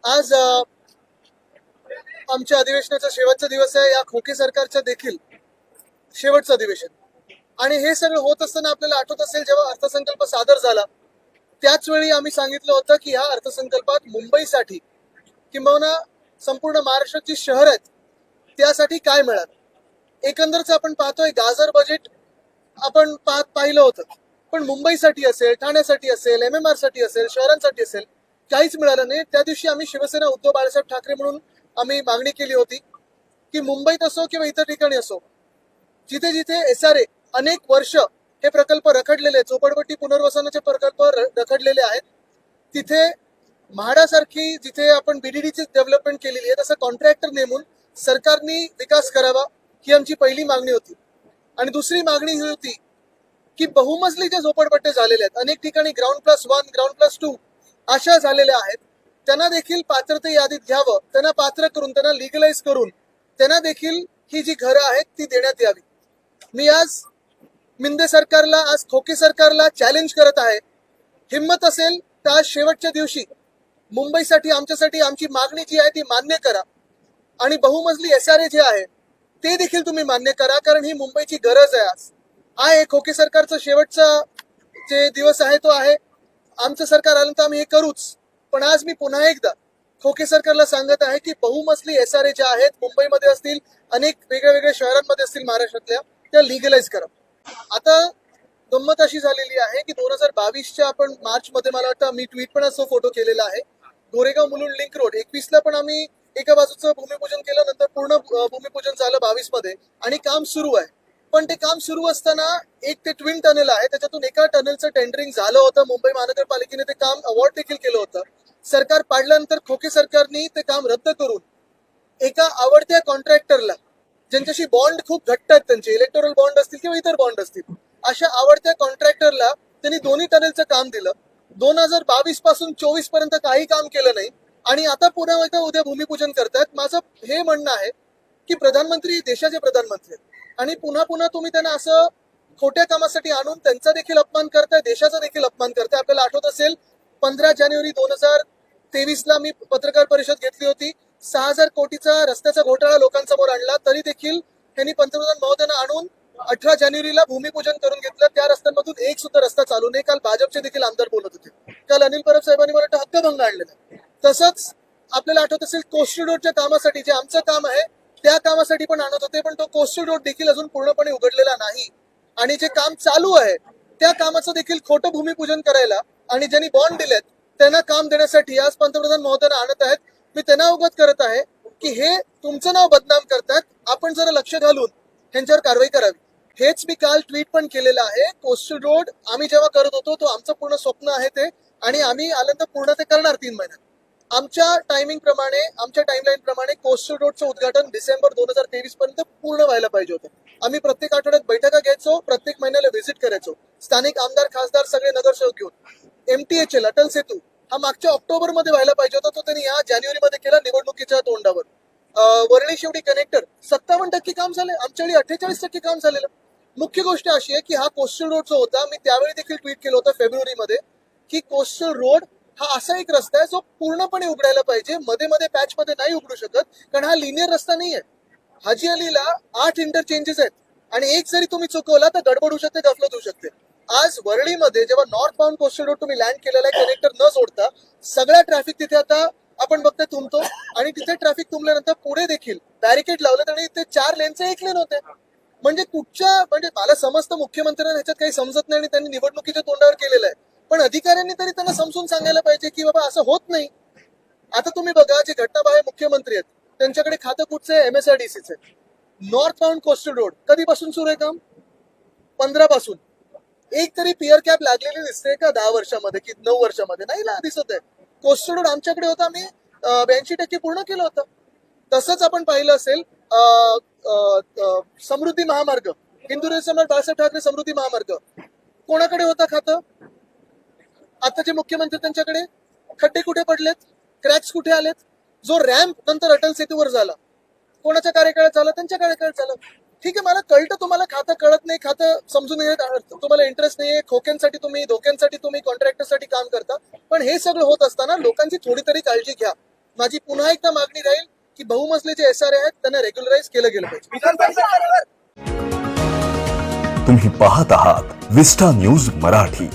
आज आमच्या अधिवेशनाचा शेवटचा दिवस आहे. या खोके सरकारच्या देखील शेवटचं अधिवेशन. आणि हे सगळं होत असताना आपल्याला आठवत असेल, जेव्हा अर्थसंकल्प सादर झाला त्याच वेळी आम्ही सांगितलं होतं की ह्या अर्थसंकल्पात मुंबईसाठी किंबहुना संपूर्ण महाराष्ट्राची शहर आहेत त्यासाठी काय मिळालं. एकंदरच आपण पाहतोय गाजर बजेट आपण पाहिलं होतं, पण मुंबईसाठी असेल, ठाण्यासाठी असेल, MMR साठी असेल, शहरांसाठी असेल, काहीच मिळालं नाही. त्या दिवशी आम्ही शिवसेना उद्धव बाळासाहेब ठाकरे म्हणून आम्ही मागणी केली होती की मुंबईत असो किंवा इतर ठिकाणी असो, जिथे जिथे SRA अनेक वर्ष हे प्रकल्प रखडलेले, झोपडपट्टी पुनर्वसनाचे प्रकल्प रखडलेले आहेत, तिथे म्हाडासारखी जिथे आपण BDDची डेव्हलपमेंट केलेली आहे तसं कॉन्ट्रॅक्टर नेमून सरकारने विकास करावा, ही आमची पहिली मागणी होती. आणि दुसरी मागणी ही होती की बहुमजली जे झोपडपट्टे झालेले आहेत, अनेक ठिकाणी ग्राउंड+1, ग्राउंड+2 अशा झालेल्या आहेत, त्यांना देखील पात्रते यादीत घ्यावं, त्यांना पात्र करून, त्यांना लिगलाइज करून त्यांना देखील ही जी घरं आहेत ती देण्यात यावी. मी आज मिंदे सरकारला, आज खोके सरकारला चॅलेंज करत आहे, हिम्मत असेल तर आज शेवटच्या दिवशी मुंबईसाठी, आमच्यासाठी आमची मागणी जी आहे ती मान्य करा आणि बहुमजली SRA जे आहे ते देखील तुम्ही मान्य करा, कारण ही मुंबईची गरज आहे. आज आहे खोके सरकारचा शेवटचा जे दिवस आहे तो आहे. आमचं सरकार आलं तर आम्ही हे करूच, पण आज मी पुन्हा एकदा खोके सरकारला सांगत आहे की बहुमजली SRA ज्या आहेत मुंबईमध्ये असतील, अनेक वेगळ्या वेगळ्या शहरांमध्ये असतील महाराष्ट्रातल्या, त्या लिगलाइज करा. आता गंमत अशी झालेली आहे की 2022च्या आपण मार्च मध्ये, मला वाटतं मी ट्विट पण असं फोटो केलेला आहे, गोरेगाव मुलुंड लिंक रोड 21ला पण आम्ही एका बाजूचं भूमिपूजन केलं, नंतर पूर्ण भूमिपूजन झालं 22 मध्ये आणि काम सुरू आहे. पण ते काम सुरू असताना एक ते ट्विन टनेल आहे, त्याच्यातून एका टनेलचं टेंडरिंग झालं होतं. मुंबई महानगरपालिकेने ते काम अवॉर्ड देखील केलं होतं. सरकार पाडल्यानंतर खोके सरकारने ते काम रद्द करून एका आवडत्या कॉन्ट्रॅक्टरला, ज्यांच्याशी बॉन्ड खूप घट्ट आहेत, त्यांचे इलेक्टोरल बॉन्ड असतील किंवा इतर बॉन्ड असतील, अशा आवडत्या कॉन्ट्रॅक्टरला त्यांनी दोन्ही टनेलचं काम दिलं. 2022 पासून 24 पर्यंत काही काम केलं नाही आणि आता पुन्हा एकदा उद्या भूमिपूजन करतात. माझं हे म्हणणं आहे की प्रधानमंत्री देशाचे प्रधानमंत्री आहेत आणि पुन्हा पुन्हा तुम्ही त्यांना असं खोट्या कामासाठी आणून त्यांचा देखील अपमान करताय, देशाचा देखील अपमान करताय. आपल्याला आठवत असेल 15 जानेवारी 2023ला मी पत्रकार परिषद घेतली होती. 6,000 कोटीचा रस्त्याचा घोटाळा लोकांसमोर आणला, तरी देखील त्यांनी पंतप्रधान महोदयांना आणून 18 जानेवारीला भूमिपूजन करून घेतलं. त्या रस्त्यांमधून एक सुद्धा रस्ता चालू नाही. काल भाजपचे देखील आमदार बोलत होते. काल अनिल परब साहेबांनी मला वाटतं हक्कभंग आणलेला. तसंच आपल्याला आठवत असेल कोस्टल रोडच्या कामासाठी, जे आमचं काम आहे त्या कामासाठी पण आणत होते, पण तो कोस्टल रोड देखील अजून पूर्णपणे उघडलेला नाही. आणि जे काम चालू आहे त्या कामाचं देखील खोटं भूमिपूजन करायला आणि ज्यांनी बॉन्ड दिलेत त्यांना काम देण्यासाठी आज पंतप्रधान महोदयांना आणत आहेत. मी त्यांना अवगत करत आहे की हे तुमचं नाव बदनाम करतात, आपण जरा लक्ष घालून ह्यांच्यावर कारवाई करावी. हेच मी काल ट्विट पण केलेलं आहे. कोस्टल रोड आम्ही जेव्हा करत होतो तो आमचं पूर्ण स्वप्न आहे ते, आणि आम्ही आल्यानंतर पूर्ण ते करणार 3 महिन्यात. आमच्या टायमिंग प्रमाणे, आमच्या टाइमलाईन प्रमाणे कोस्टल रोडचं उद्घाटन डिसेंबर 2023 पर्यंत पूर्ण व्हायला पाहिजे होतं. आम्ही प्रत्येक आठवड्यात बैठका घ्यायचो, प्रत्येक महिन्याला व्हिजिट करायचो, स्थानिक आमदार, खासदार, सगळे नगरसेवक घेऊन. MTHL अटल सेतू हा मागच्या ऑक्टोबरमध्ये व्हायला पाहिजे होता, तो त्यांनी या जानेवारीमध्ये केला निवडणुकीच्या तोंडावर. वरळी शेवटी कनेक्टर 57% काम झाले, आमच्या वेळी 48% काम झालेलं. मुख्य गोष्ट अशी आहे की हा कोस्टल रोड जो होता, मी त्यावेळी देखील ट्विट केलं होतं फेब्रुवारीमध्ये, की कोस्टल रोड हा असा एक रस्ता आहे जो पूर्णपणे उघडायला पाहिजे, मध्ये मध्ये पॅच मध्ये नाही उघडू शकत, कारण हा लिनियर रस्ता नाहीये. हाजी अलीला 8 इंटरचेंजेस आहेत आणि एक जरी तुम्ही चुकवला तर गडबड होऊ शकते, गफलत होऊ शकते. आज वरळीमध्ये जेव्हा नॉर्थ बाउंड कोस्टल रोड तुम्ही लँड केलेला आहे कनेक्टर न सोडता, सगळा ट्रॅफिक तिथे आता आपण बघतोय तुंबतो, आणि तिथे ट्रॅफिक तुंबल्यानंतर पुढे देखील बॅरिकेड लावलं आणि ते 4 लेनचे 1 लेन होते. म्हणजे म्हणजे मला समजतं मुख्यमंत्र्यांना ह्याच्यात काही समजत नाही आणि त्यांनी निवडणुकीच्या तोंडावर केलेलं आहे, पण अधिकाऱ्यांनी तरी त्यांना समजून सांगायला पाहिजे की बाबा असं होत नाही. आता तुम्ही बघा, जे घटनाबाह्य मुख्यमंत्री आहेत त्यांच्याकडे खातं कुठचे, MSRDCचे. नॉर्थ बाउंड कोस्टल रोड कधीपासून सुरू आहे काम? 15 पासून. एक तरी पिअर कॅप लागलेली दिसते का 10 वर्षामध्ये की 9 वर्षामध्ये? नाही दिसत आहे. कोस्टल रोड आमच्याकडे होता, आम्ही 82% पूर्ण केलं होतं. तसंच आपण पाहिलं असेल समृद्धी महामार्ग, हिंदू सम्राट बाळासाहेब ठाकरे समृद्धी महामार्ग कोणाकडे होता खातं? आता जे मुख्यमंत्री त्यांच्याकडे. खड्डे कुठे पडलेत, क्रॅक्स कुठे आलेत? जो रॅम्प नंतर अटल सेतूवर झाला कोणाच्या कार्यकाळात झाला? त्यांच्या कार्यकाळात झालं. ठीक आहे, मला कळतं तुम्हाला खातं कळत नाही, खातं समजून येत, तुम्हाला इंटरेस्ट नाहीये, खोक्यांसाठी तुम्ही, धोक्यांसाठी तुम्ही, कॉन्ट्रॅक्टरसाठी काम करता, पण हे सगळं होत असताना लोकांची थोडी तरी काळजी घ्या. माझी पुन्हा एकदा मागणी राहील की बहुमजले जे SRA आहेत त्यांना रेग्युलराईज केलं गेलं पाहिजे. तुम्ही पाहत आहात विस्टा न्यूज मराठी.